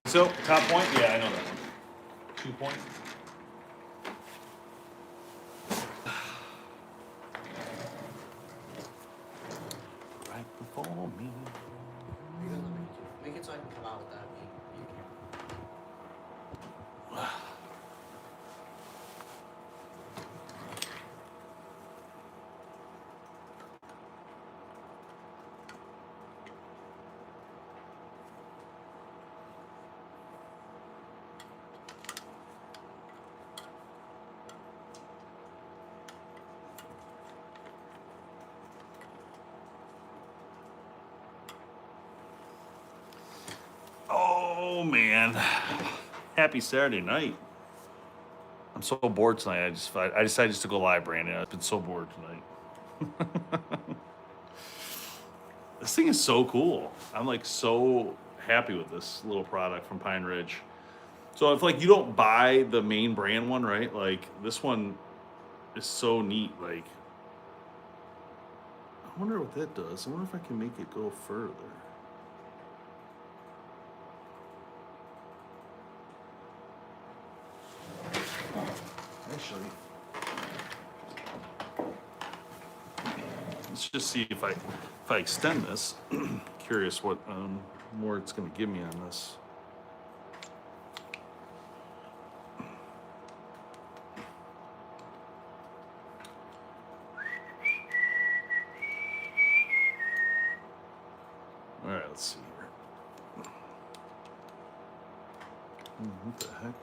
So, top point? Yeah, I know that one. 2 point. Right before me. You're gonna make it so I can come out with that view camera. Oh man, happy Saturday night. I'm so bored tonight. I decided just to go live, Brandon. I've been so bored tonight. This thing is so cool. I'm like so happy with this little product from Pine Ridge. So if like you don't buy the main brand one, right? Like this one is so neat. Like I wonder what that does. I wonder if I can make it go further. Actually, let's just see if I extend this. Curious what more it's going to give me on this. All right, let's see here. What the heck?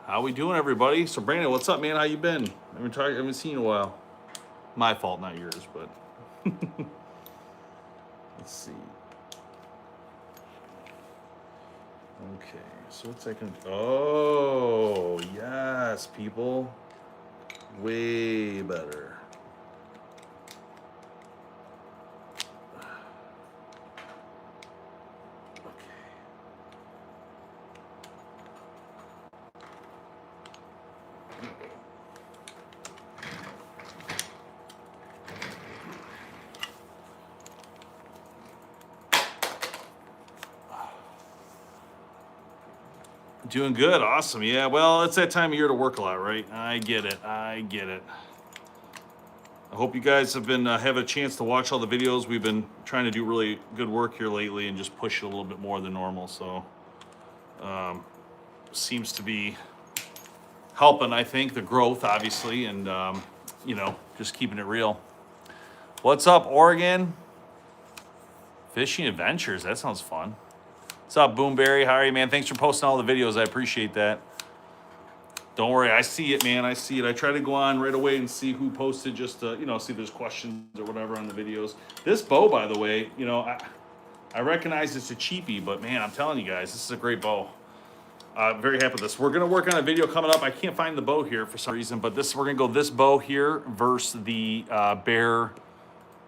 How we doing, everybody? So, Brandon, what's up, man? How you been? I haven't seen you in a while. My fault, not yours, but let's see. Okay, so what's that gonna do? Oh, yes, people. Way better. Doing good, awesome. Yeah, well, it's that time of year to work a lot, right? I get it. I hope you guys have been having a chance to watch all the videos. We've been trying to do really good work here lately and just push it a little bit more than normal. So, seems to be helping, I think, the growth, obviously, and you know, just keeping it real. What's up, Oregon? Fishing Adventures. That sounds fun. What's up, Boomberry? How are you, man? Thanks for posting all the videos. I appreciate that. Don't worry, I see it, man. I see it. I try to go on right away and see who posted, just to, you know, see if there's questions or whatever on the videos. This bow, by the way, you know, I recognize it's a cheapie, but man, I'm telling you guys, this is a great bow. Very happy with this. We're gonna work on a video coming up. I can't find the bow here for some reason, but we're gonna go this bow here versus the Bear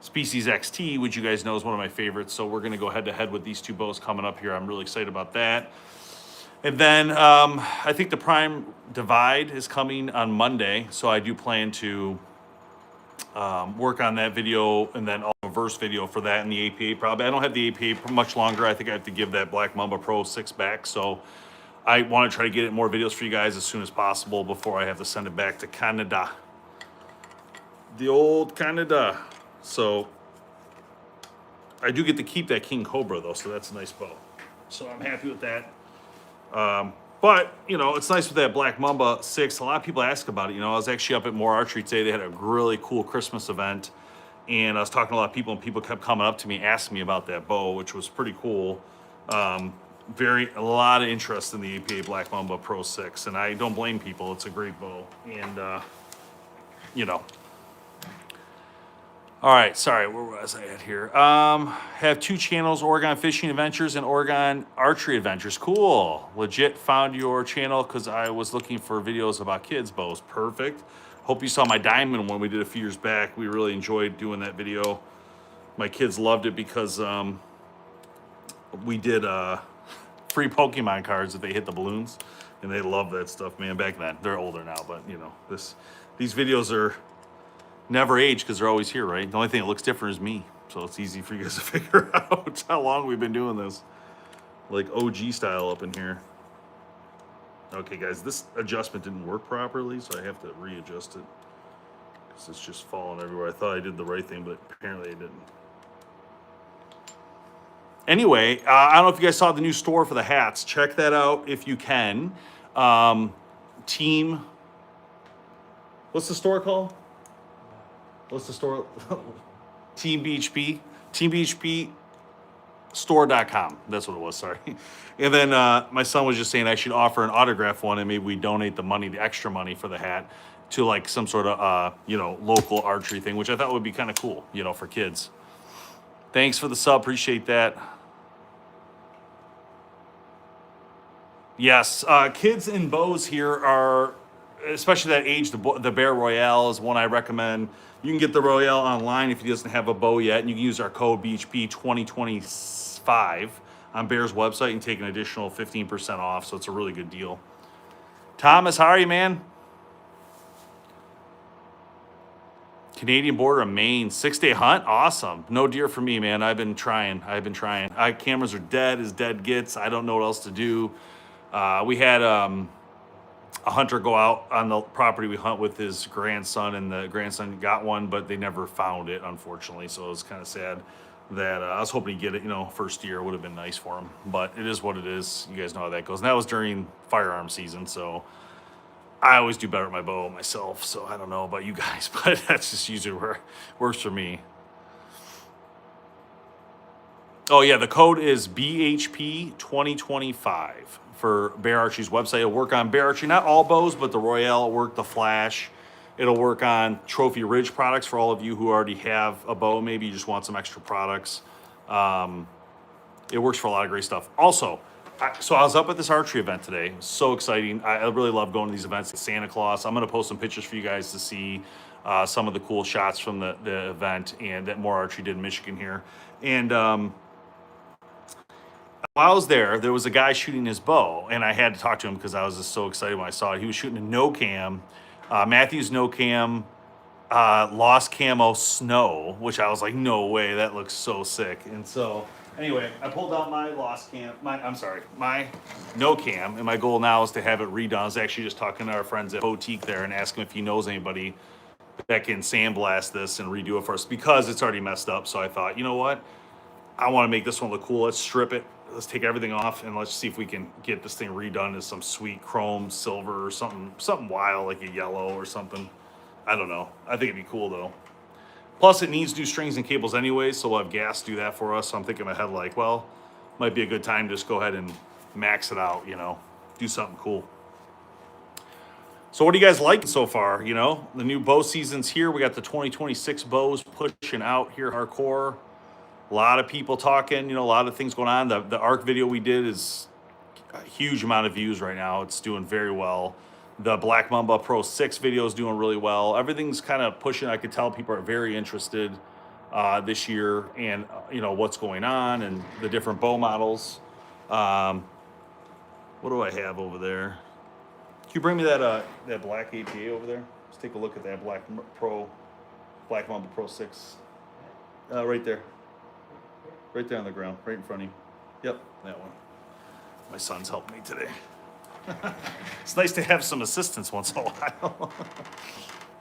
Species XT, which you guys know is one of my favorites. So we're gonna go head to head with these two bows coming up here. I'm really excited about that. And then I think the Prime Divide is coming on Monday, so I do plan to work on that video and then a verse video for that in the APA probably. I don't have the APA much longer. I think I have to give that Black Mamba Pro 6 back, so I want to try to get more videos for you guys as soon as possible before I have to send it back to Canada. The old Canada. So I do get to keep that King Cobra, though, so that's a nice bow. So I'm happy with that. But, you know, it's nice with that Black Mamba 6. A lot of people ask about it. You know, I was actually up at More Archery today. They had a really cool Christmas event. And I was talking to a lot of people, and people kept coming up to me, asking me about that bow, which was pretty cool. A lot of interest in the APA Black Mamba Pro 6. And I don't blame people. It's a great bow. And, you know. All right, sorry, where was I at here? Have 2 channels, Oregon Fishing Adventures and Oregon Archery Adventures. Cool. Legit found your channel because I was looking for videos about kids' bows. Perfect. Hope you saw my diamond one we did a few years back. We really enjoyed doing that video. My kids loved it because we did free Pokemon cards if they hit the balloons. And they love that stuff, man, back then. They're older now, but, you know, these videos are never age because they're always here, right? The only thing that looks different is me. So it's easy for you guys to figure out how long we've been doing this. like OG style up in here. Okay, guys, this adjustment didn't work properly, so I have to readjust it. Because it's just falling everywhere. I thought I did the right thing, but apparently I didn't. Anyway, I don't know if you guys saw the new store for the hats. Check that out if you can. Team, what's the store called? What's the store? Team BHP. Team BHP store.com. That's what it was, sorry. And then my son was just saying I should offer an autograph one, and maybe we donate the money, the extra money for the hat, to like some sort of local archery thing, which I thought would be kind of cool, for kids. Thanks for the sub, appreciate that. Yes, kids and bows here are, especially that age, the Bear Royale is one I recommend. You can get the Royale online if he doesn't have a bow yet, and you can use our code BHP2025 on Bear's website and take an additional 15% off, so it's a really good deal. Thomas, how are you, man? Canadian border of Maine, 6-day hunt, awesome. No deer for me, man. I've been trying. Cameras are dead as dead gets. I don't know what else to do. We had a hunter go out on the property we hunt with his grandson, and the grandson got one, but they never found it, unfortunately. So it was kind of sad that I was hoping he'd get it, first year would have been nice for him. But it is what it is. You guys know how that goes. And that was during firearm season, so I always do better with my bow myself. So I don't know about you guys, but that's just usually where it works for me. Oh, yeah, the code is BHP2025 for Bear Archery's website. It'll work on Bear Archery, not all bows, but the Royale will work, the Flash. It'll work on Trophy Ridge products for all of you who already have a bow. Maybe you just want some extra products. It works for a lot of great stuff. Also, so I was up at this archery event today. It was so exciting. I really love going to these events. It's Santa Claus. I'm going to post some pictures for you guys to see some of the cool shots from the event and that More Archery did in Michigan here. And while I was there was a guy shooting his bow, and I had to talk to him because I was just so excited when I saw it. He was shooting a no cam, Mathews no cam, lost camo snow, which I was like, no way, that looks so sick. And so anyway, I pulled out my my no cam, and my goal now is to have it redone. I was actually just talking to our friends at Boutique there and asking if he knows anybody that can sandblast this and redo it for us because it's already messed up. So I thought, you know what? I want to make this one look cool. Let's strip it. Let's take everything off and let's see if we can get this thing redone as some sweet chrome silver or something wild like a yellow or something. I don't know. I think it'd be cool though. Plus it needs new strings and cables anyway, so we'll have gas do that for us. So I'm thinking in my head like, well, might be a good time to just go ahead and max it out, do something cool. So what are you guys liking so far? The new bow season's here. We got the 2026 bows pushing out here hardcore. A lot of people talking, a lot of things going on. The ARC video we did is a huge amount of views right now. It's doing very well. The Black Mamba Pro 6 video is doing really well. Everything's kind of pushing. I could tell people are very interested this year and, what's going on and the different bow models. What do I have over there? Can you bring me that black APA over there? Let's take a look at that Black Mamba Pro 6. Right there. Right there on the ground, right in front of you. Yep, that one. My son's helping me today. It's nice to have some assistance once in a while.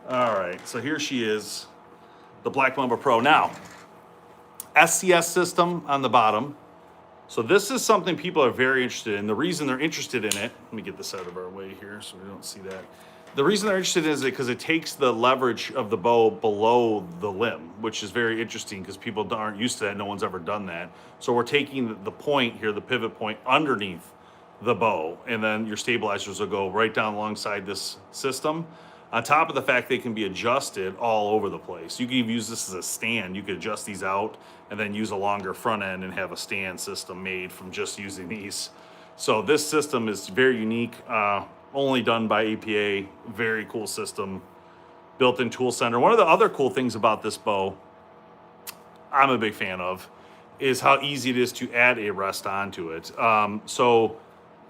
All right, so here she is, the Black Mamba Pro. Now, SCS system on the bottom. So this is something people are very interested in. The reason they're interested in it, let me get this out of our way here so we don't see that. The reason they're interested in it is because it takes the leverage of the bow below the limb, which is very interesting because people aren't used to that. No one's ever done that. So we're taking the point here, the pivot point underneath the bow, and then your stabilizers will go right down alongside this system. On top of the fact they can be adjusted all over the place. You can even use this as a stand. You could adjust these out and then use a longer front end and have a stand system made from just using these. So this system is very unique. Only done by APA, very cool system, built-in tool center. One of the other cool things about this bow, I'm a big fan of, is how easy it is to add a rest onto it. So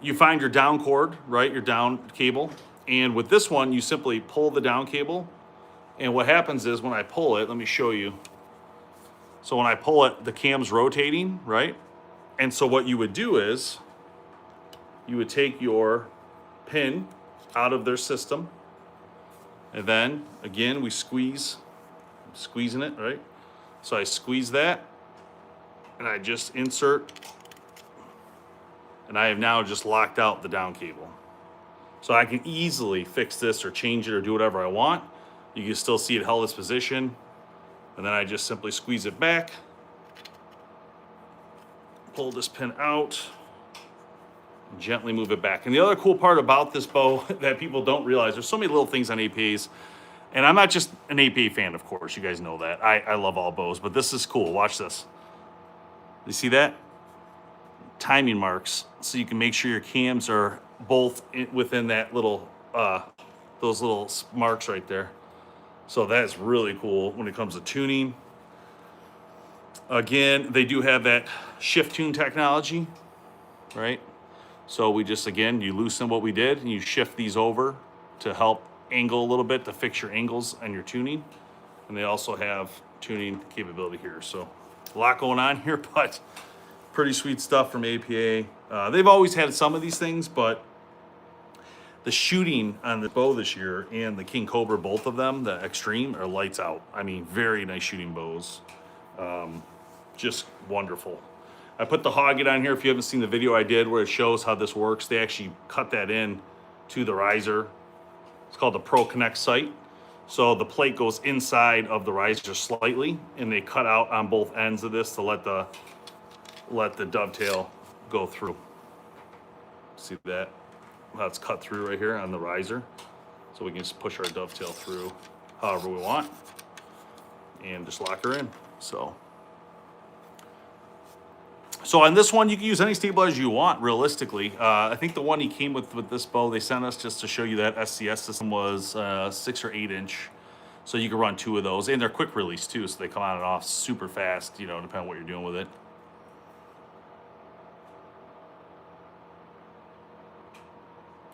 you find your down cord, right, your down cable, and with this one, you simply pull the down cable, and what happens is when I pull it, let me show you. So when I pull it, the cam's rotating, right? And so what you would do is you would take your pin out of their system, and then again we squeezing it, right? So I squeeze that, and I just insert, and I have now just locked out the down cable. So I can easily fix this or change it or do whatever I want. You can still see it held its position, and then I just simply squeeze it back, pull this pin out, and gently move it back. And the other cool part about this bow that people don't realize, there's so many little things on APAs, and I'm not just an APA fan, of course, you guys know that. I love all bows, but this is cool. Watch this. You see that? Timing marks, so you can make sure your cams are both within that little, those little marks right there. So that's really cool when it comes to tuning. Again, they do have that shift tune technology, right? So we just, again, you loosen what we did and you shift these over to help angle a little bit to fix your angles and your tuning. And they also have tuning capability here. So a lot going on here, but pretty sweet stuff from APA. They've always had some of these things, but the shooting on the bow this year and the King Cobra, both of them, the Extreme, are lights out. I mean, very nice shooting bows. Just wonderful. I put the Hoggett on here if you haven't seen the video I did where it shows how this works. They actually cut that in to the riser. It's called the Pro Connect sight. So the plate goes inside of the riser slightly, and they cut out on both ends of this to let the dovetail go through. See that? How it's cut through right here on the riser. So we can just push our dovetail through however we want and just lock her in. So on this one, you can use any stabilizer you want, realistically. I think the one he came with this bow, they sent us just to show you that SCS system was 6 or 8 inch. So you can run 2 of those, and they're quick release too, so they come on and off super fast, you know, depending on what you're doing with it.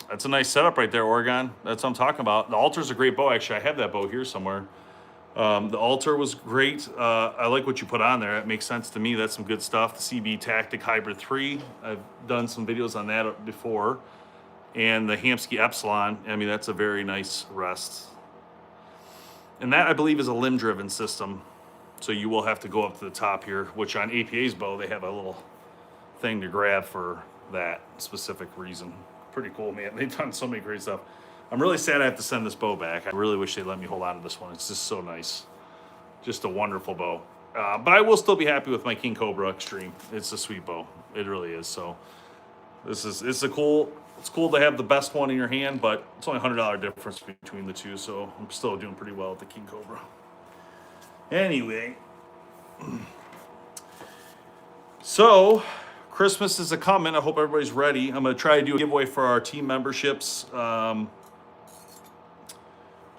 That's a nice setup right there, Oregon. That's what I'm talking about. The Altar's a great bow. Actually, I have that bow here somewhere. The Altar was great. I like what you put on there. It makes sense to me. That's some good stuff. The CB Tactic Hybrid 3. I've done some videos on that before. And the Hamsky Epsilon. I mean, that's a very nice rest. And that, I believe, is a limb-driven system. So you will have to go up to the top here, which on APA's bow, they have a little thing to grab for that specific reason. Pretty cool, man. They've done so many great stuff. I'm really sad I have to send this bow back. I really wish they'd let me hold on to this one. It's just so nice. Just a wonderful bow. But I will still be happy with my King Cobra Extreme. It's a sweet bow. It really is. So it's cool to have the best one in your hand, but it's only $100 difference between the two. So I'm still doing pretty well with the King Cobra. Anyway. So Christmas is a-coming. I hope everybody's ready. I'm going to try to do a giveaway for our team memberships.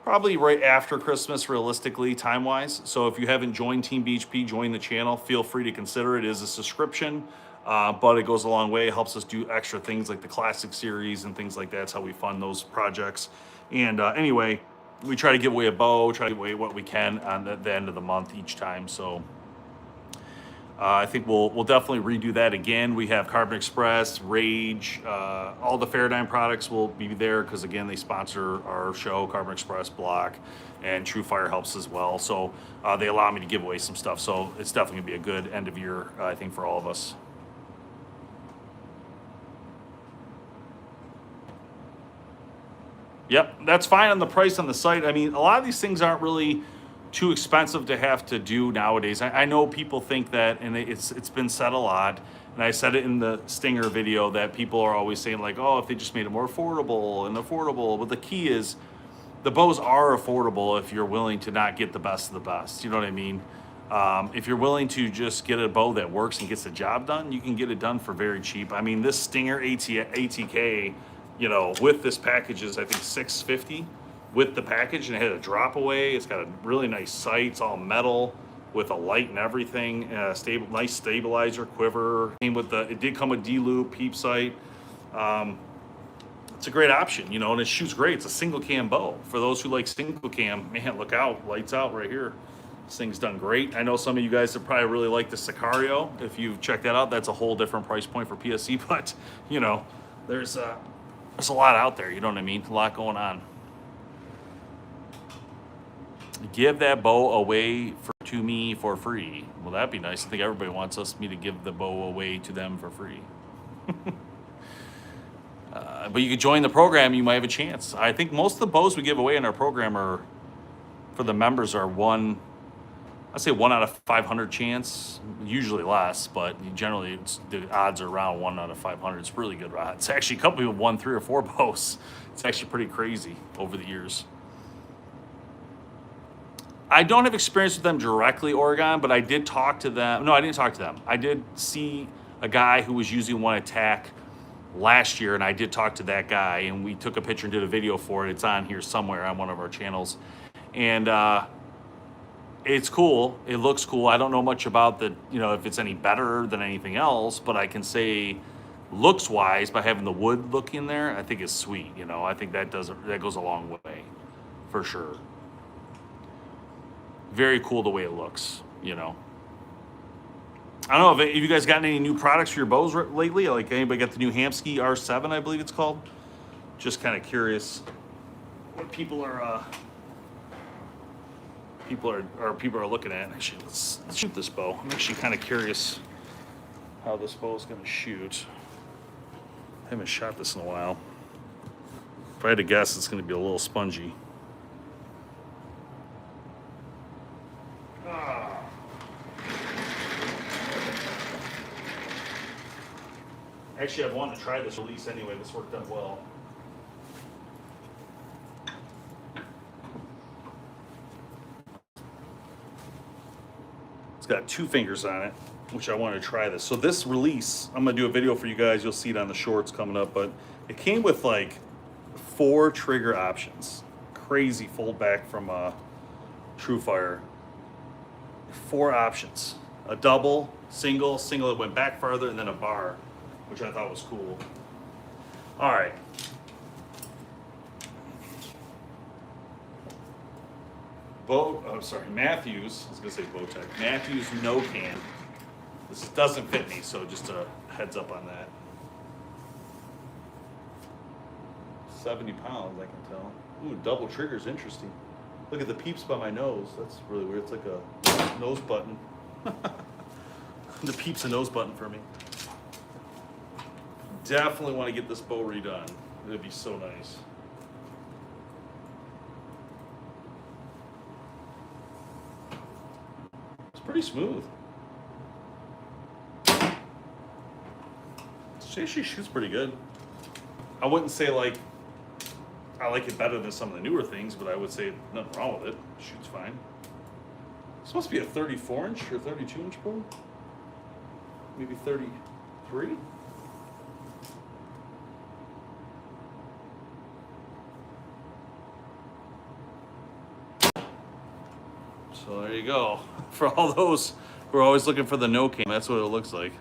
Probably right after Christmas, realistically, time-wise. So if you haven't joined Team BHP, join the channel. Feel free to consider it. It is a subscription, but it goes a long way. It helps us do extra things like the Classic Series and things like that. That's how we fund those projects. And anyway, we try to give away a bow, try to give away what we can on the end of the month each time. So I think we'll definitely redo that again. We have Carbon Express, Rage, all the Fairdyne products will be there because, again, they sponsor our show, Carbon Express, Block, and True Fire helps as well. So they allow me to give away some stuff. So it's definitely going to be a good end of year, I think, for all of us. Yep, that's fine on the price on the site. I mean, a lot of these things aren't really too expensive to have to do nowadays. I know people think that, and it's been said a lot, and I said it in the Stinger video, that people are always saying like, oh, if they just made it more affordable. But the key is the bows are affordable if you're willing to not get the best of the best. You know what I mean? If you're willing to just get a bow that works and gets the job done, you can get it done for very cheap. I mean, this Stinger ATK, you know, with this package is, I think, $650 with the package, and it had a drop away. It's got a really nice sight. It's all metal with a light and everything. Nice stabilizer, quiver. It did come with D-loop, peep sight. It's a great option, you know, and it shoots great. It's a single cam bow. For those who like single cam, man, look out, lights out right here. This thing's done great. I know some of you guys would probably really like the Sicario. If you've checked that out, that's a whole different price point for PSC. But you know, there's a lot out there. You know what I mean? A lot going on. Give that bow away to me for free. Well, that'd be nice. I think everybody wants me to give the bow away to them for free. But you could join the program. You might have a chance. I think most of the bows we give away in our program are, for the members, are I'd say 1 out of 500 chance. Usually less, but generally the odds are around 1 out of 500. It's really good odds. Actually, a couple people won 3 or 4 bows. It's actually pretty crazy over the years. I don't have experience with them directly, Oregon, but I did talk to them. No, I didn't talk to them. I did see a guy who was using one attack last year, and I did talk to that guy, and we took a picture and did a video for it. It's on here somewhere on one of our channels. And it's cool. It looks cool. I don't know much about if it's any better than anything else, but I can say looks-wise, by having the wood look in there, I think it's sweet. I think that goes a long way, for sure. Very cool the way it looks, I don't know if you guys gotten any new products for your bows lately. Like, anybody got the new Hamsky R7, I believe it's called? Just kind of curious what people are looking at. Actually, let's shoot this bow. I'm actually kind of curious how this bow is going to shoot. I haven't shot this in a while. If I had to guess, it's going to be a little spongy. Actually, I've wanted to try this release anyway. This worked out well. It's got 2 fingers on it, which I wanted to try this. So this release, I'm going to do a video for you guys. You'll see it on the shorts coming up. But it came with like 4 trigger options. Crazy fold back from TrueFire. 4 options. A double, single that went back farther, and then a bar, which I thought was cool. All right. Mathews. I was gonna say Bowtech. Mathews no can. This doesn't fit me, so just a heads up on that. 70 pounds, I can tell. Ooh, double trigger's interesting. Look at the peeps by my nose. That's really weird. It's like a nose button. The peeps a nose button for me. Definitely want to get this bow redone. It'd be so nice. It's pretty smooth. She actually shoots pretty good. I wouldn't say I like it better than some of the newer things, but I would say nothing wrong with it. It shoots fine. This must be a 34-inch or 32-inch bow. Maybe 33. So there you go. For all those who are always looking for the no cam, that's what it looks like.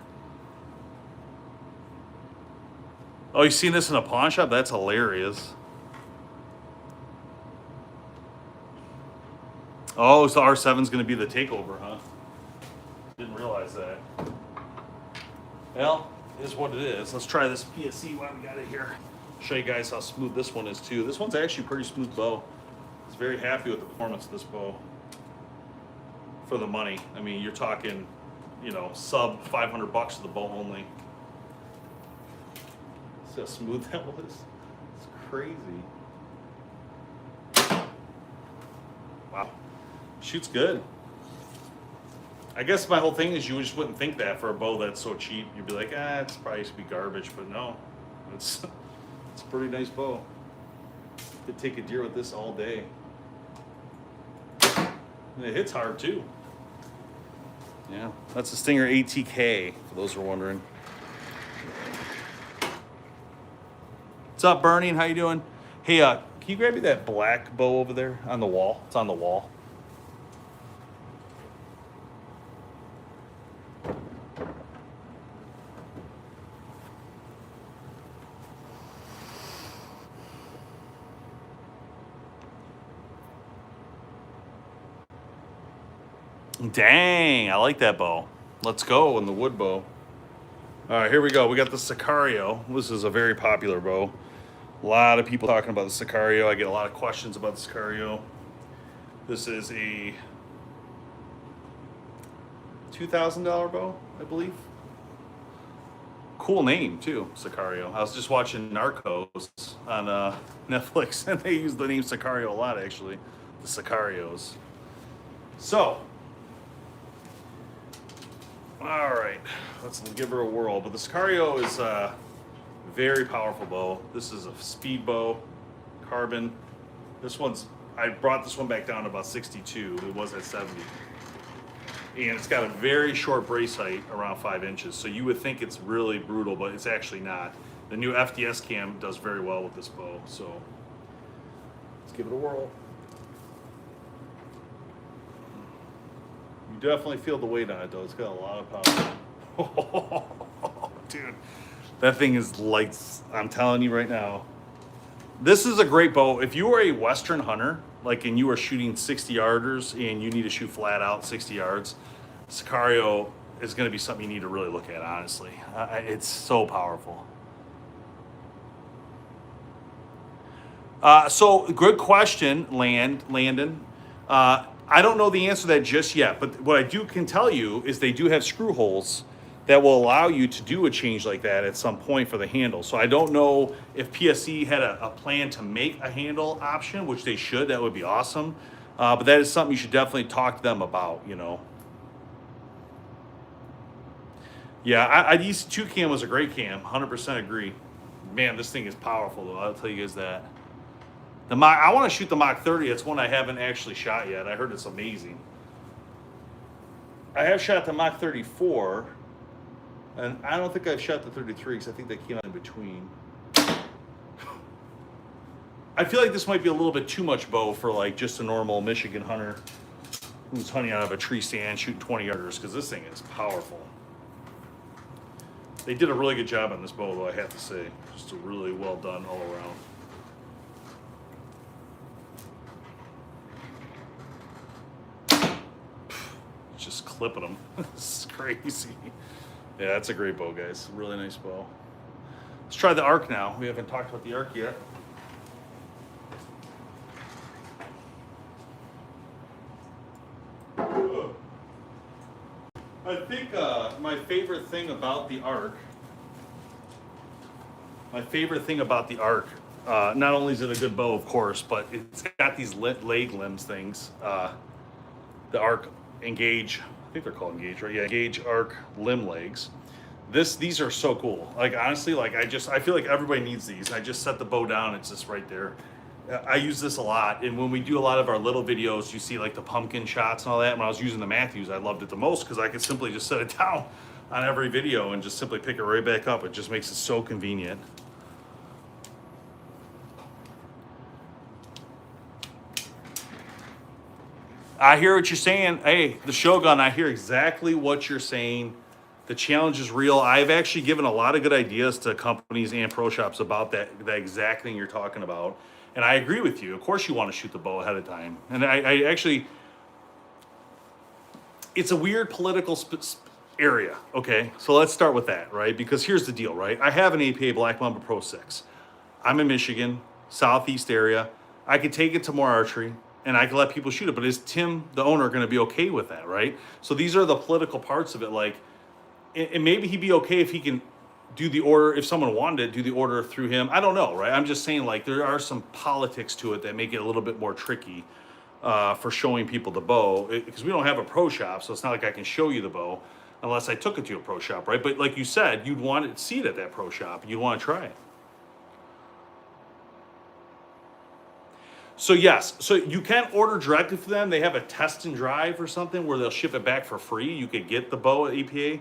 Oh, you seen this in a pawn shop? That's hilarious. Oh, so R7's going to be the takeover, huh? Didn't realize that. Well, it is what it is. Let's try this PSC while we got it here. Show you guys how smooth this one is too. This one's actually a pretty smooth bow. I was very happy with the performance of this bow. For the money. I mean, you're talking, sub $500 for the bow only. See how smooth that was? It's crazy. Wow. Shoots good. I guess my whole thing is you just wouldn't think that for a bow that's so cheap. You'd be like, it's probably used to be garbage, but no. It's a pretty nice bow. Could take a deer with this all day. And it hits hard too. Yeah, that's a Stinger ATK, for those who are wondering. What's up, Bernie? How you doing? Hey, can you grab me that black bow over there on the wall? It's on the wall. Dang, I like that bow. Let's go in the wood bow. All right, here we go. We got the Sicario. This is a very popular bow. A lot of people talking about the Sicario. I get a lot of questions about the Sicario. This is a $2,000 bow, I believe. Cool name too, Sicario. I was just watching Narcos on Netflix, and they use the name Sicario a lot, actually. The Sicarios. So, all right, let's give her a whirl. But the Sicario is a very powerful bow. This is a speed bow, carbon. This one's, I brought this one back down to about 62. It was at 70. And it's got a very short brace height, around 5 inches. So you would think it's really brutal, but it's actually not. The new FDS cam does very well with this bow. So let's give it a whirl. You definitely feel the weight on it, though. It's got a lot of power. Dude, that thing is lights. I'm telling you right now. This is a great bow. If you are a Western hunter, like, and you are shooting 60 yarders and you need to shoot flat out 60 yards, Sicario is going to be something you need to really look at, honestly. It's so powerful. So good question, Landon. I don't know the answer to that just yet, but what I can tell you is they do have screw holes that will allow you to do a change like that at some point for the handle. So I don't know if PSE had a plan to make a handle option, which they should. That would be awesome. But that is something you should definitely talk to them about, you know. Yeah, EC2 cam was a great cam. 100% agree. Man, this thing is powerful, though. I'll tell you guys that. I want to shoot the Mach 30. It's one I haven't actually shot yet. I heard it's amazing. I have shot the Mach 34. And I don't think I've shot the 33 because I think they came out in between. I feel like this might be a little bit too much bow for like just a normal Michigan hunter who's hunting out of a tree stand shooting 20 yarders, because this thing is powerful. They did a really good job on this bow, though, I have to say. Just a really well done all around. Just clipping them. This is crazy. Yeah, that's a great bow, guys. Really nice bow. Let's try the arc now. We haven't talked about the arc yet. I think my favorite thing about the arc, not only is it a good bow, of course, but it's got these leg limbs things. The arc engage, I think they're called engage, right? Yeah, engage arc limb legs. These are so cool. Like, honestly, like I feel like everybody needs these. I just set the bow down, it's just right there. I use this a lot, and when we do a lot of our little videos, you see like the pumpkin shots and all that. When I was using the Mathews, I loved it the most because I could simply just set it down on every video and just simply pick it right back up. It just makes it so convenient. I hear what you're saying. Hey, the Shogun, I hear exactly what you're saying. The challenge is real. I've actually given a lot of good ideas to companies and pro shops about that exact thing you're talking about. And I agree with you. Of course you want to shoot the bow ahead of time. And I actually, it's a weird political area, okay? So let's start with that, right? Because here's the deal, right? I have an APA Black Mamba Pro 6. I'm in Michigan, southeast area. I could take it to more archery, and I can let people shoot it. But is Tim, the owner, going to be okay with that, right? So these are the political parts of it. Like, and maybe he'd be okay if he can do the order, if someone wanted to do the order through him. I don't know, right? I'm just saying, like, there are some politics to it that make it a little bit more tricky for showing people the bow, because we don't have a pro shop, so it's not like I can show you the bow unless I took it to a pro shop, right? But like you said, you'd want to see it at that pro shop. You'd want to try it. So yes, so you can order directly from them. They have a test and drive or something where they'll ship it back for free. You could get the bow at EPA.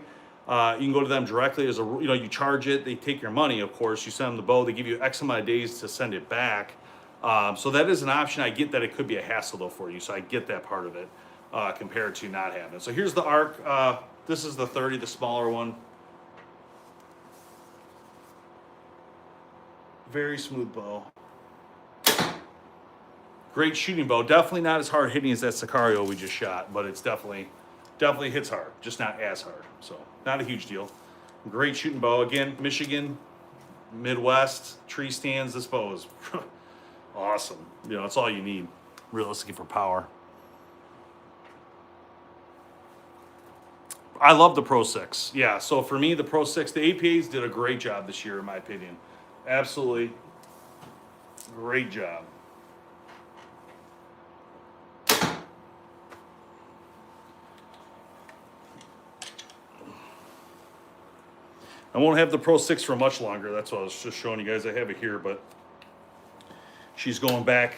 You can go to them directly as you charge it. They take your money, of course. You send them the bow. They give you X amount of days to send it back. So that is an option. I get that it could be a hassle though for you. So I get that part of it compared to not having it. So here's the arc. This is the 30, the smaller one. Very smooth bow. Great shooting bow. Definitely not as hard hitting as that Sicario we just shot, but it's definitely definitely hits hard, just not as hard. So not a huge deal. Great shooting bow. Again, Michigan, Midwest, tree stands. This bow is awesome. You know, it's all you need, realistically, for power. I love the Pro 6. Yeah, so for me, the Pro 6, the APAs did a great job this year, in my opinion. Absolutely great job. I won't have the Pro 6 for much longer. That's what I was just showing you guys. I have it here, but she's going back,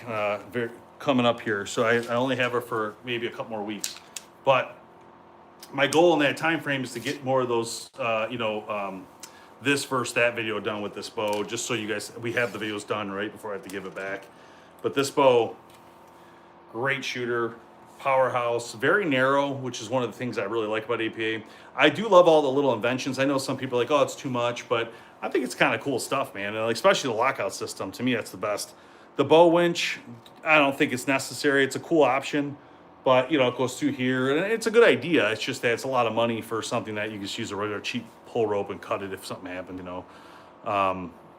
coming up here. So I only have her for maybe a couple more weeks. But my goal in that time frame is to get more of those, this versus that video done with this bow, just so you guys, we have the videos done right before I have to give it back. But this bow, great shooter, powerhouse, very narrow, which is one of the things I really like about APA. I do love all the little inventions. I know some people are like, oh, it's too much, but I think it's kind of cool stuff, man. And like, especially the lockout system. To me, that's the best. The bow winch, I don't think it's necessary. It's a cool option, but it goes through here, and it's a good idea. It's just that it's a lot of money for something that you just use a regular cheap pull rope and cut it if something happened,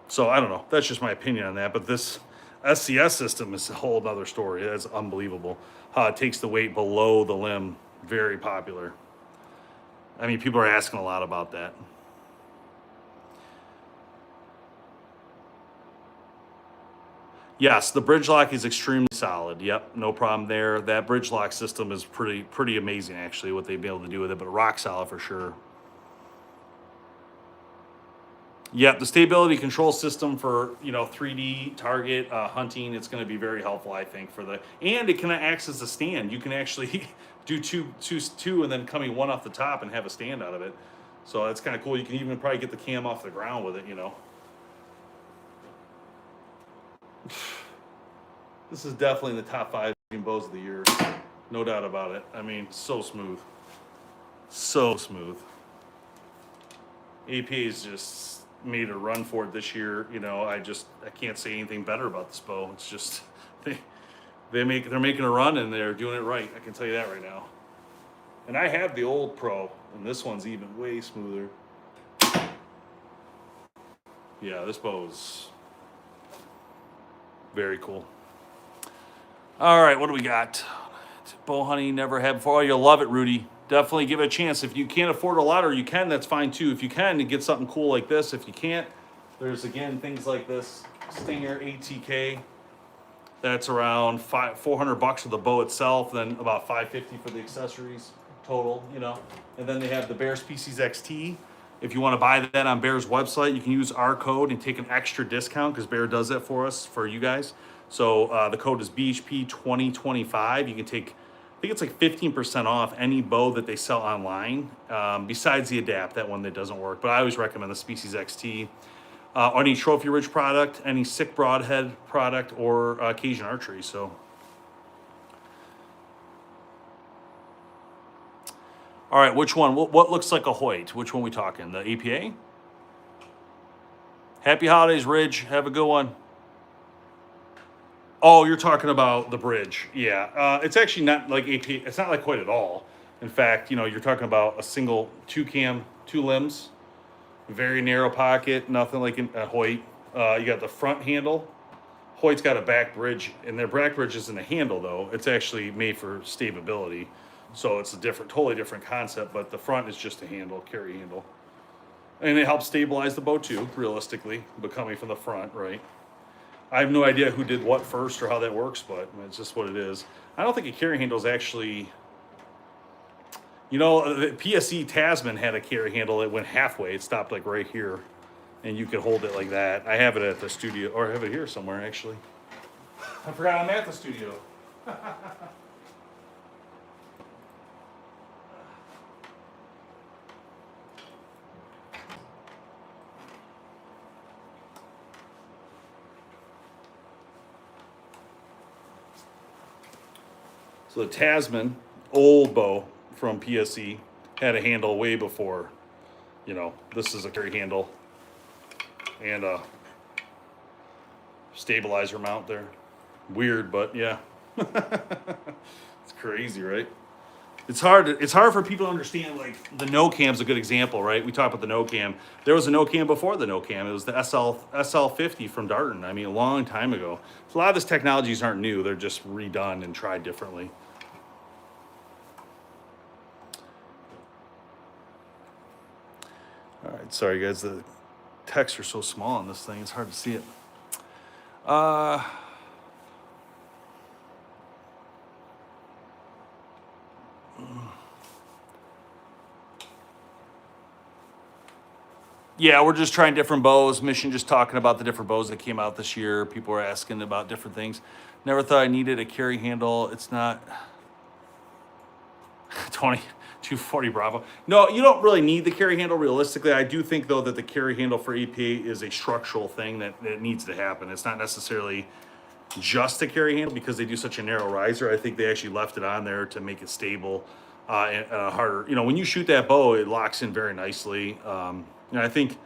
So I don't know. That's just my opinion on that. But this SCS system is a whole other story. That's unbelievable. How it takes the weight below the limb. Very popular. I mean, people are asking a lot about that. Yes, the bridge lock is extremely solid. Yep, no problem there. That bridge lock system is pretty amazing, actually, what they've been able to do with it, but rock solid for sure. Yep, the stability control system for 3D target hunting, it's going to be very helpful, I think, and it can act as a stand. You can actually do two, and then coming one off the top and have a stand out of it. So that's kind of cool. You can even probably get the cam off the ground with it. This is definitely in the top 5 bows of the year, no doubt about it. I mean, so smooth, so smooth. AP's just made a run for it this year. I can't say anything better about this bow. It's just they're making a run and they're doing it right. I can tell you that right now. And I have the old Pro, and this one's even way smoother. Yeah, this bow is very cool. All right, what do we got? Bow hunting never had before. Oh, you'll love it, Rudy. Definitely give it a chance. If you can't afford a lot, or you can, that's fine too. If you can, to get something cool like this. If you can't, there's again things like this Stinger ATK. That's around $400 for the bow itself, then about $550 for the accessories total. And then they have the Bear Species XT. If you want to buy that on Bear's website, you can use our code and take an extra discount because Bear does that for us, for you guys. So the code is BHP2025. You can take, I think it's like 15% off any bow that they sell online, besides the Adapt, that one that doesn't work. But I always recommend the Species XT. Any Trophy Ridge product, any Sick Broadhead product, or Cajun Archery. So, all right, which one? What looks like a Hoyt? Which one we talking? The APA? Happy holidays, Ridge. Have a good one. Oh, you're talking about the bridge. Yeah, it's actually not like APA. It's not like Hoyt at all. In fact, you're talking about a single 2 limbs. Very narrow pocket, nothing like a Hoyt. You got the front handle. Hoyt's got a back bridge, and their back bridge isn't a handle though. It's actually made for stability, so it's a totally different concept. But the front is just a handle, carry handle, and it helps stabilize the bow too. Realistically, but coming from the front, right? I have no idea who did what first or how that works, but it's just what it is. I don't think a carry handle is actually. The PSE Tasman had a carry handle that went halfway. It stopped like right here, and you could hold it like that. I have it at the studio, or I have it here somewhere actually. I forgot I'm at the studio. So the Tasman, old bow from PSE, had a handle way before, this is a carry handle and a stabilizer mount there. Weird, but yeah. It's crazy, right? It's hard for people to understand. Like the no cam's a good example, right? We talked about the no cam. There was a no cam before the no cam. It was the SL50 from Darton. I mean, a long time ago. So a lot of these technologies aren't new. They're just redone and tried differently. All right, sorry guys. The texts are so small on this thing. It's hard to see it. Yeah, we're just trying different bows. Mission just talking about the different bows that came out this year. People are asking about different things. Never thought I needed a carry handle. It's not 240 Bravo. No, you don't really need the carry handle realistically. I do think though that the carry handle for EPA is a structural thing that needs to happen. It's not necessarily just a carry handle because they do such a narrow riser. I think they actually left it on there to make it stable and harder. You know, when you shoot that bow, it locks in very nicely. And I think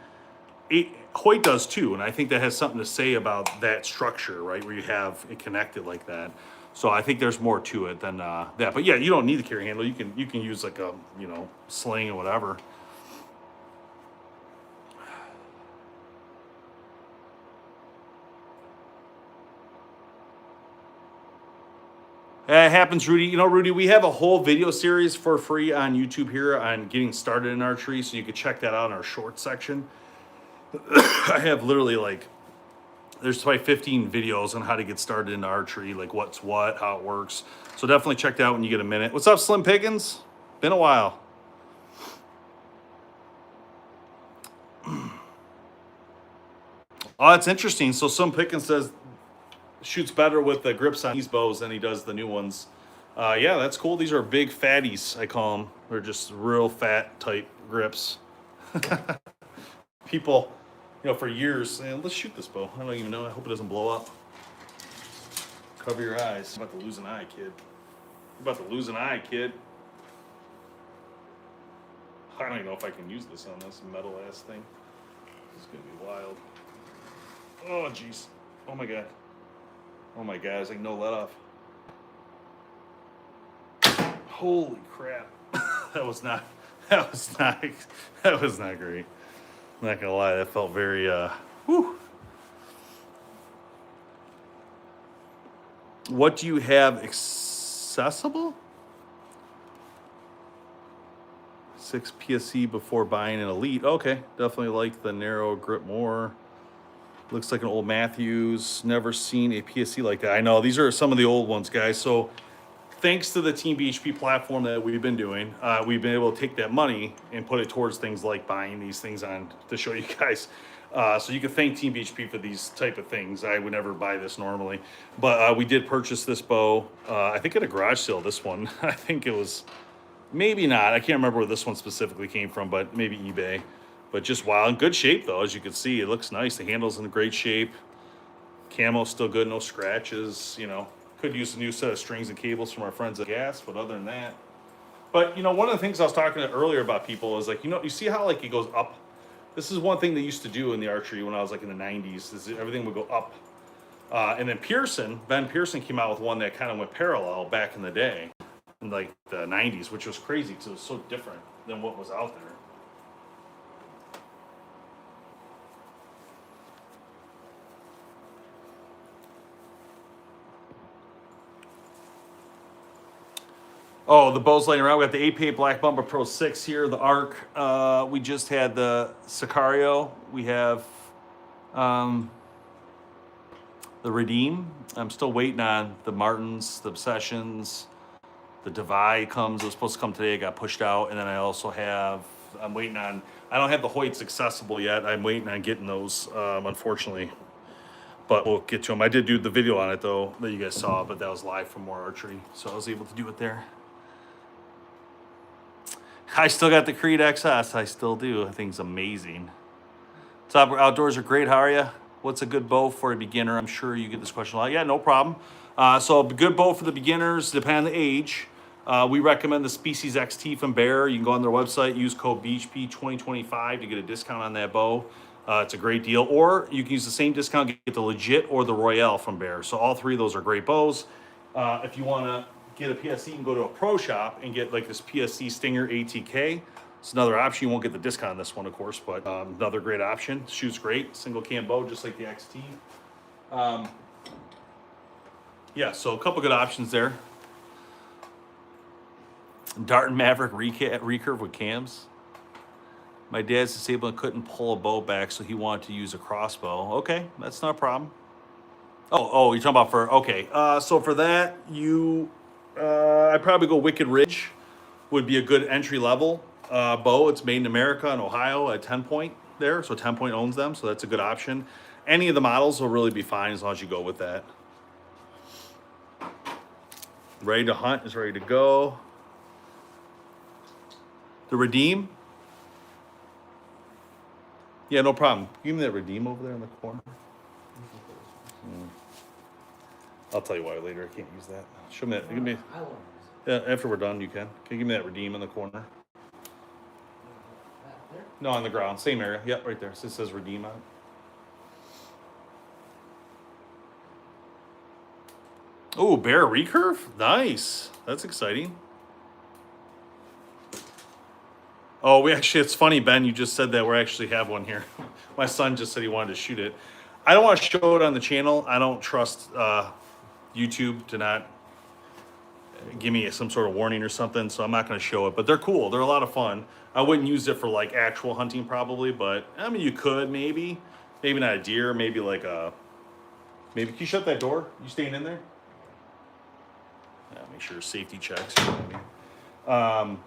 Hoyt does too, and I think that has something to say about that structure, right, where you have it connected like that. So I think there's more to it than that. But yeah, you don't need the carry handle. You can use like a sling or whatever. It happens, Rudy. You know, Rudy, we have a whole video series for free on YouTube here on getting started in archery, so you can check that out in our short section. I have literally there's probably 15 videos on how to get started in archery, like what's what, how it works. So definitely check that out when you get a minute. What's up, Slim Pickens? Been a while. Oh, it's interesting. So Slim Pickens says shoots better with the grips on these bows than he does the new ones. Yeah, that's cool. These are big fatties, I call them. They're just real fat type grips. People, for years, let's shoot this bow. I don't even know. I hope it doesn't blow up. Cover your eyes. You're about to lose an eye, kid. You're about to lose an eye, kid. I don't even know if I can use this on this metal ass thing. This is gonna be wild. Oh jeez. Oh my god. Oh my god, it's like no let off. Holy crap. that was not great. I'm not gonna lie, that felt very whew. What do you have accessible? 6 PSC before buying an Elite. Okay, definitely like the narrow grip more. Looks like an old Mathews. Never seen a PSC like that. I know, these are some of the old ones, guys. So thanks to the Team BHP platform that we've been doing, we've been able to take that money and put it towards things like buying these things on to show you guys. So you can thank Team BHP for these type of things. I would never buy this normally. But we did purchase this bow, I think at a garage sale, this one. I think it was, maybe not. I can't remember where this one specifically came from, but maybe eBay. But just wow, in good shape though, as you can see. It looks nice. The handle's in great shape. Camo's still good, no scratches, Could use a new set of strings and cables from our friends at Gas, but other than that. But, one of the things I was talking earlier about people is you see how it goes up. This is one thing they used to do in the archery when I was in the 90s, is everything would go up. And then Ben Pearson came out with one that kind of went parallel back in the day, in the 90s, which was crazy because it was so different than what was out there. Oh, the bow's laying around. We got the APA Black Bumper Pro 6 here, the Arc. We just had the Sicario. We have the Redeem. I'm still waiting on the Martins, the Obsessions. The Divide comes. It was supposed to come today. It got pushed out. And then I also have, I don't have the Hoyts accessible yet. I'm waiting on getting those, unfortunately. But we'll get to them. I did do the video on it, though, that you guys saw, but that was live from More Archery. So I was able to do it there. I still got the Creed XS. I still do. I think it's amazing. Top Outdoors are great. How are you? What's a good bow for a beginner? I'm sure you get this question a lot. Yeah, no problem. So a good bow for the beginners, depending on the age. We recommend the Species XT from Bear. You can go on their website, use code BHP2025 to get a discount on that bow. It's a great deal. Or you can use the same discount, get the Legit or the Royale from Bear. So all three of those are great bows. If you want to get a PSC, you can go to a pro shop and get like this PSC Stinger ATK. It's another option. You won't get the discount on this one, of course, but another great option. Shoots great, single cam bow, just like the XT. Yeah, so a couple good options there. Dart and Maverick recurve with cams. My dad's disabled and couldn't pull a bow back, so he wanted to use a crossbow. Okay, that's not a problem. Oh, you're talking about for, okay. So for that, I'd probably go Wicked Ridge would be a good entry level bow. It's made in America in Ohio at 10 Point there, so 10 Point owns them, so that's a good option. Any of the models will really be fine as long as you go with that. Ready to Hunt is ready to go. The Redeem. Yeah, no problem. Give me that Redeem over there in the corner. I'll tell you why later. I can't use that. Show me that. Give me. I won't use Yeah, after we're done, you can. Can you give me that Redeem in the corner? that. There? No, on the ground. Same area. Yep, right there. So it says Redeem on it. Oh, Bear recurve? Nice. That's exciting. Oh, it's funny, Ben, you just said that we actually have one here. My son just said he wanted to shoot it. I don't want to show it on the channel. I don't trust YouTube to not give me some sort of warning or something, so I'm not going to show it. But they're cool. They're a lot of fun. I wouldn't use it for like actual hunting probably, but I mean, you could maybe. Maybe not a deer, maybe like a... Maybe, can you shut that door? You staying in there? Yeah, make sure safety checks. You know what I mean?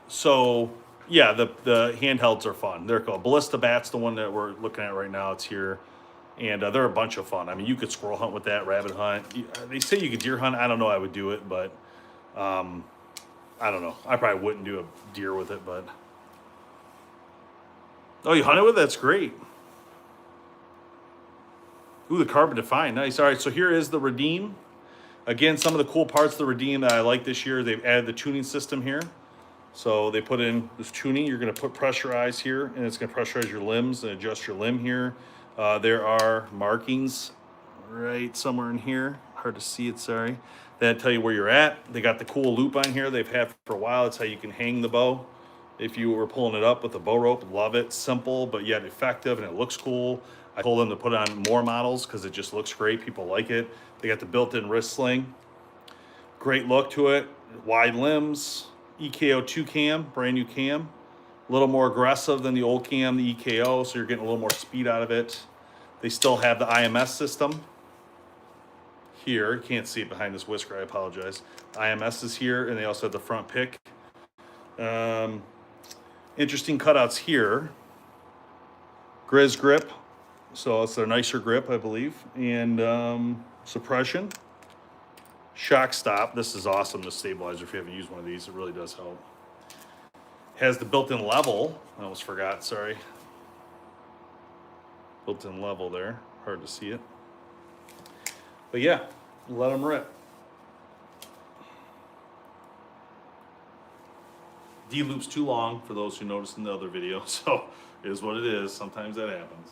So yeah, the handhelds are fun. They're called Ballista Bat's the one that we're looking at right now. It's here, and they're a bunch of fun. I mean, you could squirrel hunt with that, rabbit hunt. They say you could deer hunt. I don't know. I would do it, but I don't know. I probably wouldn't do a deer with it, but oh, you hunted with it? That's great. Ooh, the carbon defined, nice. All right, so here is the Redeem. Again, some of the cool parts of the Redeem that I like this year, they've added the tuning system here. So they put in this tuning. You're going to put pressurize here, and it's going to pressurize your limbs and adjust your limb here. There are markings right somewhere in here. Hard to see it, sorry. That tell you where you're at. They got the cool loop on here they've had for a while. It's how you can hang the bow. If you were pulling it up with a bow rope, love it. Simple, but yet effective, and it looks cool. I told them to put on more models because it just looks great. People like it. They got the built-in wrist sling. Great look to it. Wide limbs. EKO 2 cam, brand new cam. A little more aggressive than the old cam, the EKO, so you're getting a little more speed out of it. They still have the IMS system here. You can't see it behind this whisker, I apologize. IMS is here, and they also have the front pick. Interesting cutouts here. Grizz grip, so it's their nicer grip, I believe. And suppression. Shock stop. This is awesome, the stabilizer. If you haven't used one of these, it really does help. Has the built-in level. I almost forgot, sorry. Built-in level there. Hard to see it. But yeah, let them rip. D-loop's too long for those who noticed in the other video, so it is what it is. Sometimes that happens.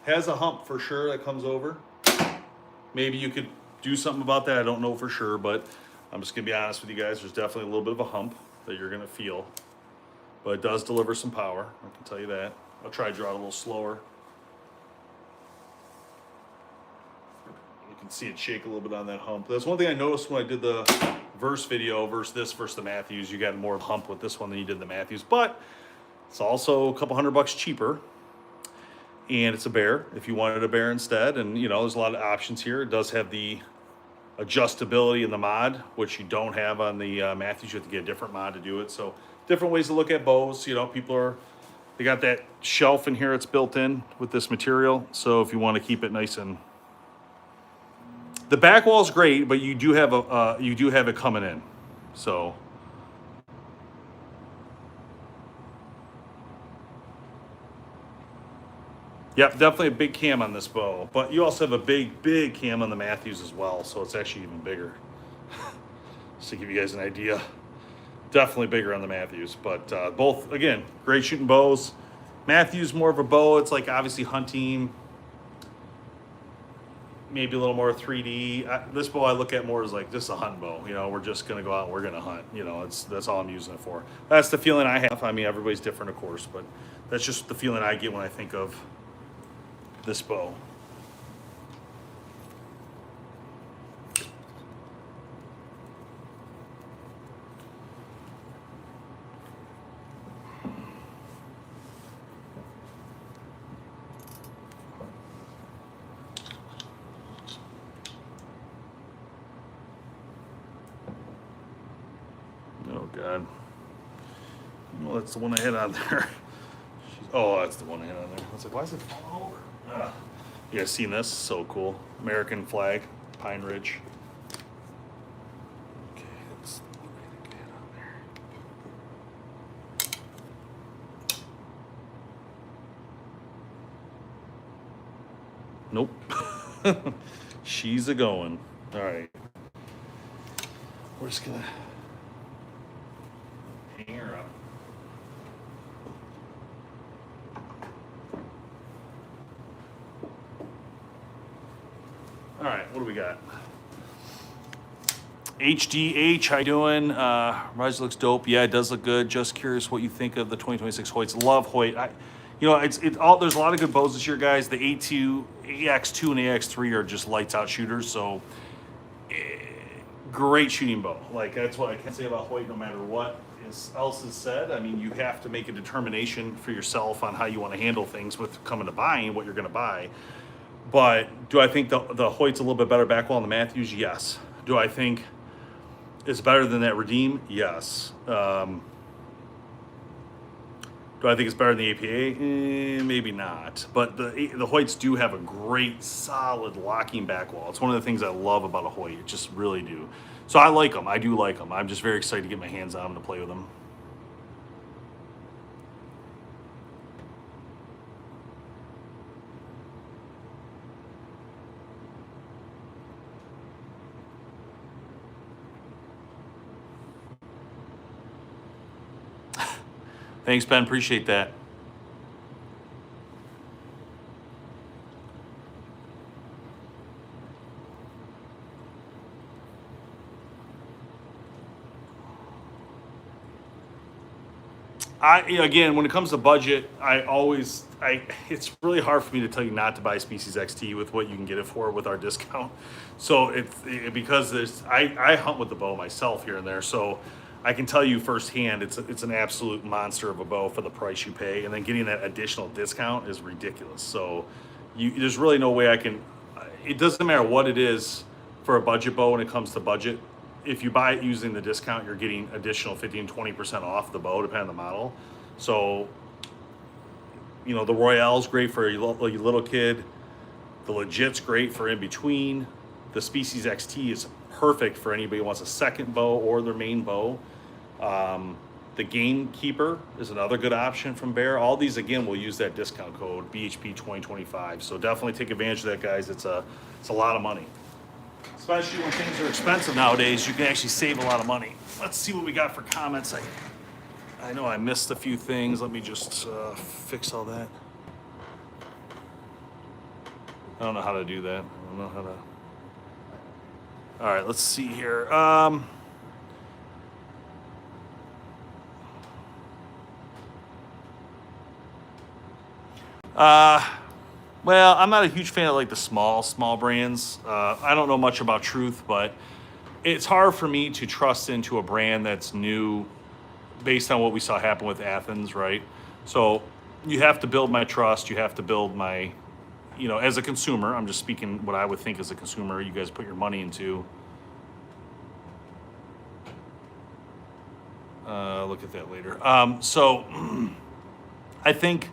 Has a hump for sure that comes over. Maybe you could do something about that. I don't know for sure, but I'm just going to be honest with you guys. There's definitely a little bit of a hump that you're going to feel. But it does deliver some power. I can tell you that. I'll try to draw it a little slower. You can see it shake a little bit on that hump. That's one thing I noticed when I did the verse video versus the Mathews. You got more hump with this one than you did the Mathews. But it's also a couple $100 cheaper. And it's a bear if you wanted a bear instead. And, you know, there's a lot of options here. It does have the adjustability in the mod, which you don't have on the Mathews. You have to get a different mod to do it. So different ways to look at bows. You know, they got that shelf in here. It's built in with this material. So if you want to keep it nice and... The back wall is great, but you do have it coming in. So... Yep, definitely a big cam on this bow, but you also have a big cam on the Mathews as well, so it's actually even bigger. Just to give you guys an idea. Definitely bigger on the Mathews, but both, again, great shooting bows. Mathews more of a bow, it's like obviously hunting. maybe a little more 3D. This bow I look at more as like, this is a hunt bow. You know, we're just going to go out and we're going to hunt. You know, that's all I'm using it for. That's the feeling I have. I mean, everybody's different, of course, but that's just the feeling I get when I think of this bow. Oh God. Well, that's the one I had on there. Oh, that's the one I had on there. I was like, why is it falling over? Ugh. You guys seen this? So cool. American flag, Pine Ridge. Okay, that's the one I think I had on there. Nope. She's a going. All right. We're just gonna hang her up. All right, what do we got? HDH, how you doing? Rise looks dope. Yeah, it does look good. Just curious what you think of the 2026 Hoyts. Love Hoyt. You know, it's all. There's a lot of good bows this year, guys. The AX2 and AX3 are just lights out shooters. So great shooting bow. Like, that's what I can say about Hoyt. No matter what else is said, I mean, you have to make a determination for yourself on how you want to handle things with coming to buying what you're going to buy. But do I think the Hoyt's a little bit better back wall than the Mathews? Yes. Do I think it's better than that Redeem? Yes. Do I think it's better than the APA? Maybe not. But the Hoyts do have a great, solid locking back wall. It's one of the things I love about a Hoyt. It just really do. So I like them. I do like them. I'm just very excited to get my hands on them to play with them. Thanks, Ben. Appreciate that. Again, when it comes to budget, it's really hard for me to tell you not to buy Species XT with what you can get it for with our discount. So because I hunt with the bow myself here and there, so I can tell you firsthand, it's an absolute monster of a bow for the price you pay, and then getting that additional discount is ridiculous. So there's really no way I can. It doesn't matter what it is for a budget bow when it comes to budget. If you buy it using the discount, you're getting additional 15, 20% off the bow, depending on the model. So, you know, the Royale's great for your little kid. The Legit's great for in between. The Species XT is perfect for anybody who wants a second bow or their main bow. The Gamekeeper is another good option from Bear. All these, again, will use that discount code BHP2025. So definitely take advantage of that, guys. It's a lot of money. Especially when things are expensive nowadays, you can actually save a lot of money. Let's see what we got for comments. I know I missed a few things. Let me just fix all that. I don't know how to do that. I don't know how to. All right, let's see here. Well, I'm not a huge fan of like the small brands. I don't know much about Truth, but it's hard for me to trust into a brand that's new based on what we saw happen with Athens, right? So you have to build my trust. You have to build my, you know, as a consumer, I'm just speaking what I would think as a consumer, you guys put your money into. Look at that later. So I think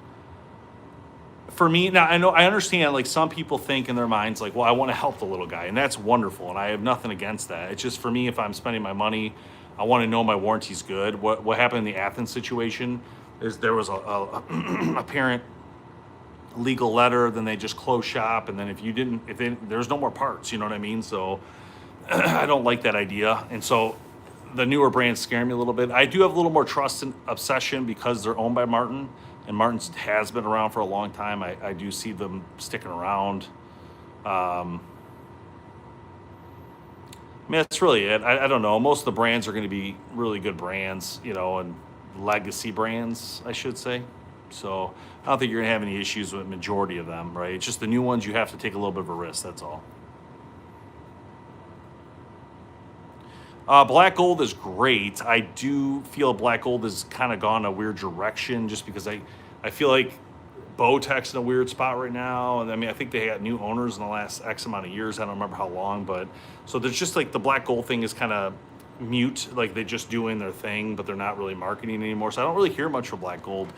for me, now I understand like some people think in their minds like, well, I want to help the little guy, and that's wonderful, and I have nothing against that. It's just for me, if I'm spending my money, I want to know my warranty's good. What happened in the Athens situation is there was a apparent legal letter, then they just closed shop, and then there's no more parts, you know what I mean? So I don't like that idea, and so the newer brands scare me a little bit. I do have a little more trust and obsession because they're owned by Martin, and Martin's has been around for a long time. I do see them sticking around. I mean, that's really it. I don't know. Most of the brands are going to be really good brands, and legacy brands, I should say. So I don't think you're going to have any issues with majority of them, right? It's just the new ones you have to take a little bit of a risk. That's all. Black gold is great. I do feel black gold has kind of gone a weird direction just because I feel like Bowtech's in a weird spot right now. And I mean, I think they got new owners in the last X amount of years. I don't remember how long, but so there's just like the black gold thing is kind of mute, like they're just doing their thing, but they're not really marketing anymore. So I don't really hear much for black gold,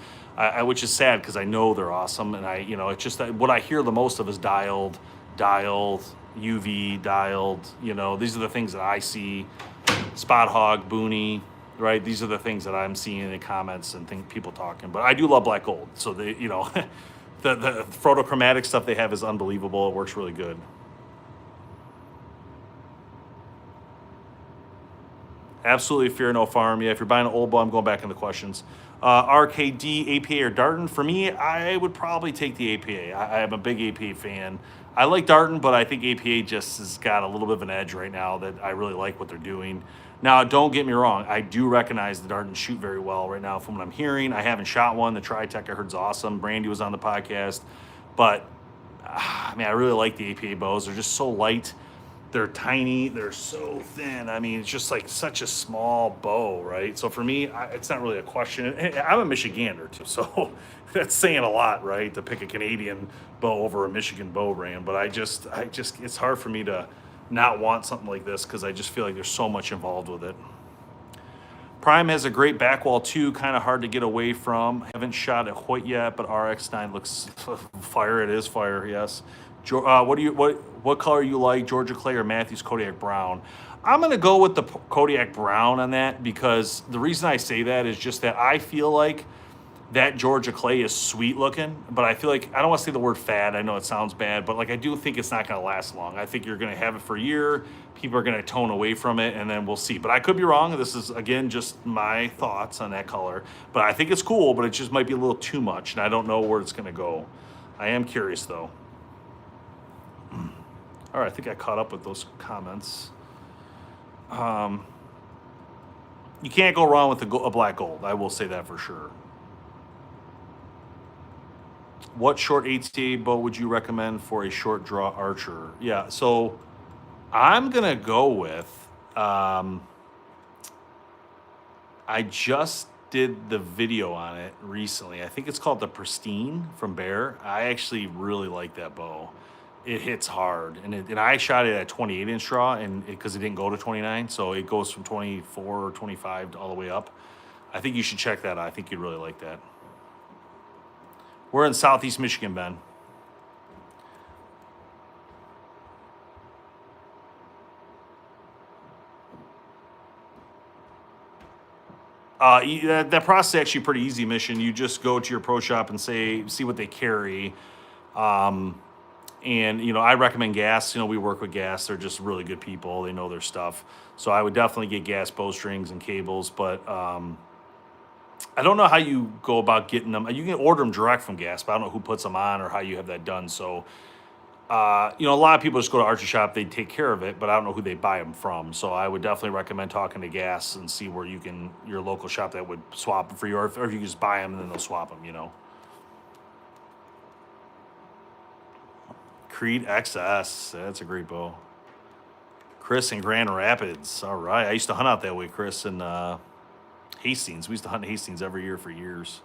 which is sad because I know they're awesome. And it's just that what I hear the most of is dialed, UV, dialed. These are the things that I see. Spot hog, boonie, right? These are the things that I'm seeing in the comments and people talking. But I do love black gold. So they, the photochromatic stuff they have is unbelievable. It works really good. Absolutely fear no farm. Yeah, if you're buying an old bow, I'm going back in the questions. RKD, APA, or Darton. For me, I would probably take the APA. I am a big APA fan. I like Darton, but I think APA just has got a little bit of an edge right now that I really like what they're doing. Now, don't get me wrong. I do recognize the Darton shoot very well right now from what I'm hearing. I haven't shot one. The Tri-Tech I heard is awesome. Brandy was on the podcast. But, I really like the APA bows. They're just so light. They're tiny. They're so thin. I mean, it's just like such a small bow, right? So for me, it's not really a question. I'm a Michigander too, so that's saying a lot, right? To pick a Canadian bow over a Michigan bow brand. But I just, it's hard for me to not want something like this because I just feel like there's so much involved with it. Prime has a great back wall too, kind of hard to get away from. Haven't shot at Hoyt yet, but RX9 looks fire. It is fire, yes. What color you like, Georgia Clay or Mathews Kodiak Brown? I'm gonna go with the Kodiak Brown on that because the reason I say that is just that I feel like that Georgia Clay is sweet looking, but I feel like I don't want to say the word fad. I know it sounds bad, but like I do think it's not going to last long. I think you're going to have it for a year. People are going to tone away from it, and then we'll see. But I could be wrong. This is again just my thoughts on that color. But I think it's cool, but it just might be a little too much, and I don't know where it's going to go. I am curious though. All right, I think I caught up with those comments. You can't go wrong with a black gold. I will say that for sure. What short HTA bow would you recommend for a short draw archer? Yeah, so I'm going to go with, I just did the video on it recently. I think it's called the Pristine from Bear. I actually really like that bow. It hits hard, and I shot it at 28-inch draw, and because it didn't go to 29, so it goes from 24 or 25 all the way up. I think you should check that out. I think you'd really like that. We're in Southeast Michigan, Ben. That process is actually pretty easy, Mission. You just go to your pro shop and see what they carry. And, I recommend Gas. We work with Gas. They're just really good people. They know their stuff. So I would definitely get Gas bowstrings and cables. But I don't know how you go about getting them. You can order them direct from Gas, but I don't know who puts them on or how you have that done. So, a lot of people just go to Archery Shop. They take care of it, but I don't know who they buy them from. So I would definitely recommend talking to Gas and see where your local shop that would swap them for you, or if you just buy them and then they'll swap them, Creed XS, that's a great bow. Chris in Grand Rapids, all right. I used to hunt out that way, Chris, in Hastings. We used to hunt in Hastings every year for years.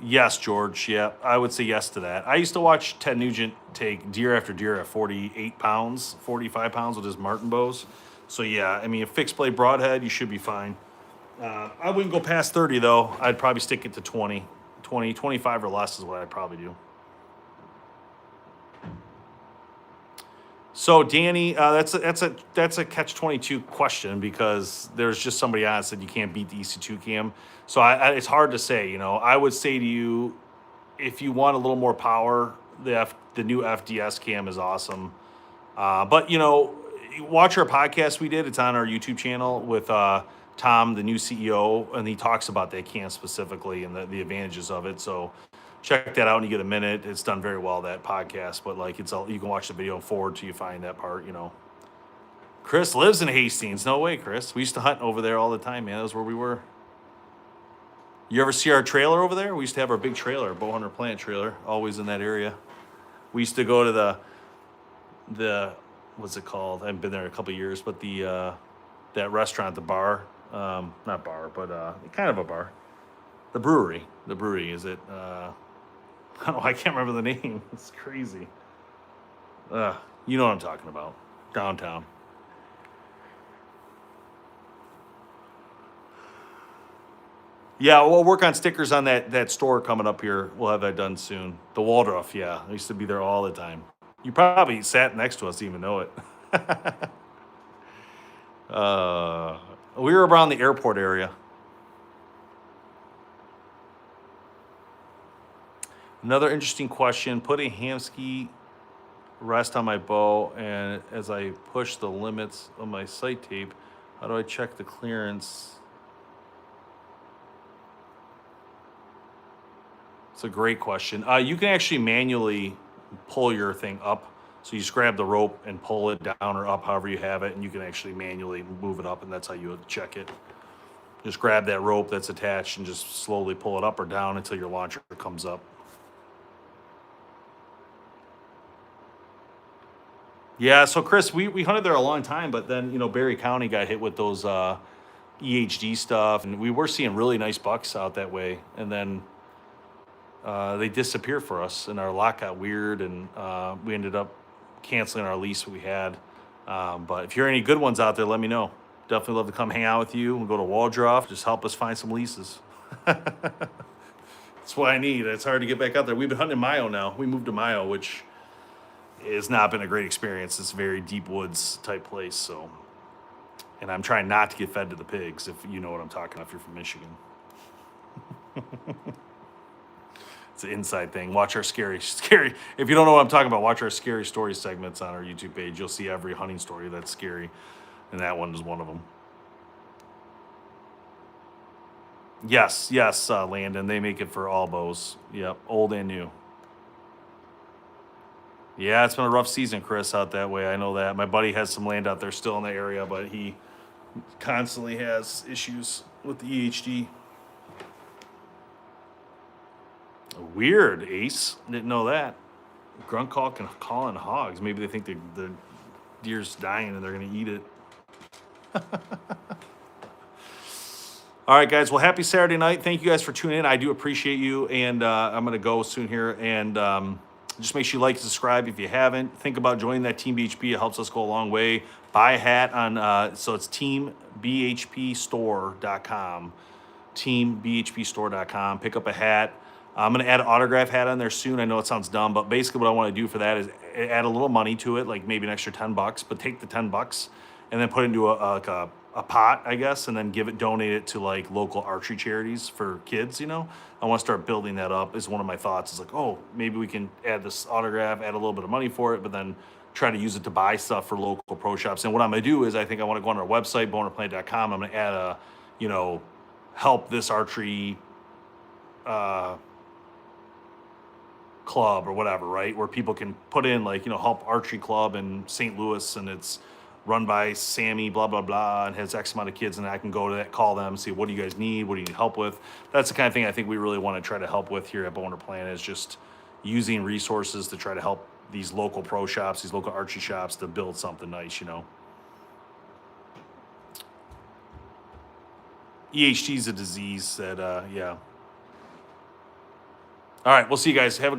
Yes, George. Yeah, I would say yes to that. I used to watch Ted Nugent take deer after deer at 48 pounds, 45 pounds with his Martin bows. So, yeah, a fixed blade broadhead, you should be fine. I wouldn't go past 30, though. I'd probably stick it to 20. 25 or less is what I'd probably do. So Danny, that's a catch-22 question because there's just somebody on that said you can't beat the EC2 cam. So it's hard to say. I would say to you, if you want a little more power, the new FDS cam is awesome. But watch our podcast we did. It's on our YouTube channel with Tom, the new CEO, and he talks about that cam specifically and the advantages of it. So check that out when you get a minute. It's done very well, that podcast, but like it's all, you can watch the video forward till you find that part, you know. Chris lives in Hastings. No way, Chris. We used to hunt over there all the time, man. That was where we were. You ever see our trailer over there? We used to have our big trailer, BowHunterPlanet trailer, always in that area. We used to go to the what's it called? I haven't been there in a couple of years, but the that restaurant, the bar, not bar, but kind of a bar. The brewery. The brewery, is it? Oh, I can't remember the name. It's crazy. You know what I'm talking about. Downtown. Yeah, we'll work on stickers on that store coming up here. We'll have that done soon. The Waldorf, yeah. I used to be there all the time. You probably sat next to us, didn't even know it. We were around the airport area. Another interesting question. Put a hamski rest on my bow, and as I push the limits of my sight tape, how do I check the clearance? It's a great question. You can actually manually pull your thing up. So you just grab the rope and pull it down or up, however you have it, and you can actually manually move it up, and that's how you would check it. Just grab that rope that's attached and just slowly pull it up or down until your launcher comes up. Yeah, so Chris, we hunted there a long time, but then, you know, Berry County got hit with those EHD stuff, and we were seeing really nice bucks out that way, and then they disappeared for us, and our lot got weird, and we ended up canceling our lease we had. But if you're any good ones out there, let me know. Definitely love to come hang out with you and go to Waldorf. Just help us find some leases. That's what I need. It's hard to get back out there. We've been hunting in Mayo now. We moved to Mayo, which has not been a great experience. It's a very deep woods type place. So, and I'm trying not to get fed to the pigs, if you know what I'm talking about, if you're from Michigan. It's an inside thing. Watch our scary. If you don't know what I'm talking about, watch our scary story segments on our YouTube page. You'll see every hunting story that's scary, and that one is one of them. Yes, Landon. They make it for all bows. Yep, old and new. Yeah, it's been a rough season, Chris, out that way. I know that. My buddy has some land out there still in the area, but he constantly has issues with the EHD. Weird, Ace. Didn't know that. Grunt call can call in hogs. Maybe they think the deer's dying and they're going to eat it. All right, guys. Well, happy Saturday night. Thank you guys for tuning in. I do appreciate you, and I'm going to go soon here. And just make sure you like and subscribe if you haven't. Think about joining that Team BHP. It helps us go a long way. Buy a hat on, so it's teambhpstore.com. Teambhpstore.com. Pick up a hat. I'm going to add an autograph hat on there soon. I know it sounds dumb, but basically what I want to do for that is add a little money to it, like maybe an extra $10, but take the $10 and then put it into a pot, I guess, and then donate it to like local archery charities for kids, you know. I want to start building that up is one of my thoughts. Is like, oh, maybe we can add this autograph, add a little bit of money for it, but then try to use it to buy stuff for local pro shops. And what I'm going to do is I think I want to go on our website, bowhunterplanet.com. I'm going to add a, you know, help this archery club or whatever, right? Where people can put in like, you know, help archery club in St. Louis, and it's run by Sammy, blah, blah, blah, and has X amount of kids, and I can go to that, call them, see what do you guys need, what do you need help with. That's the kind of thing I think we really want to try to help with here at BowHunterPlanet, is just using resources to try to help these local pro shops, these local archery shops to build something nice, you know. EHT is a disease that, yeah. All right, we'll see you guys. Have a great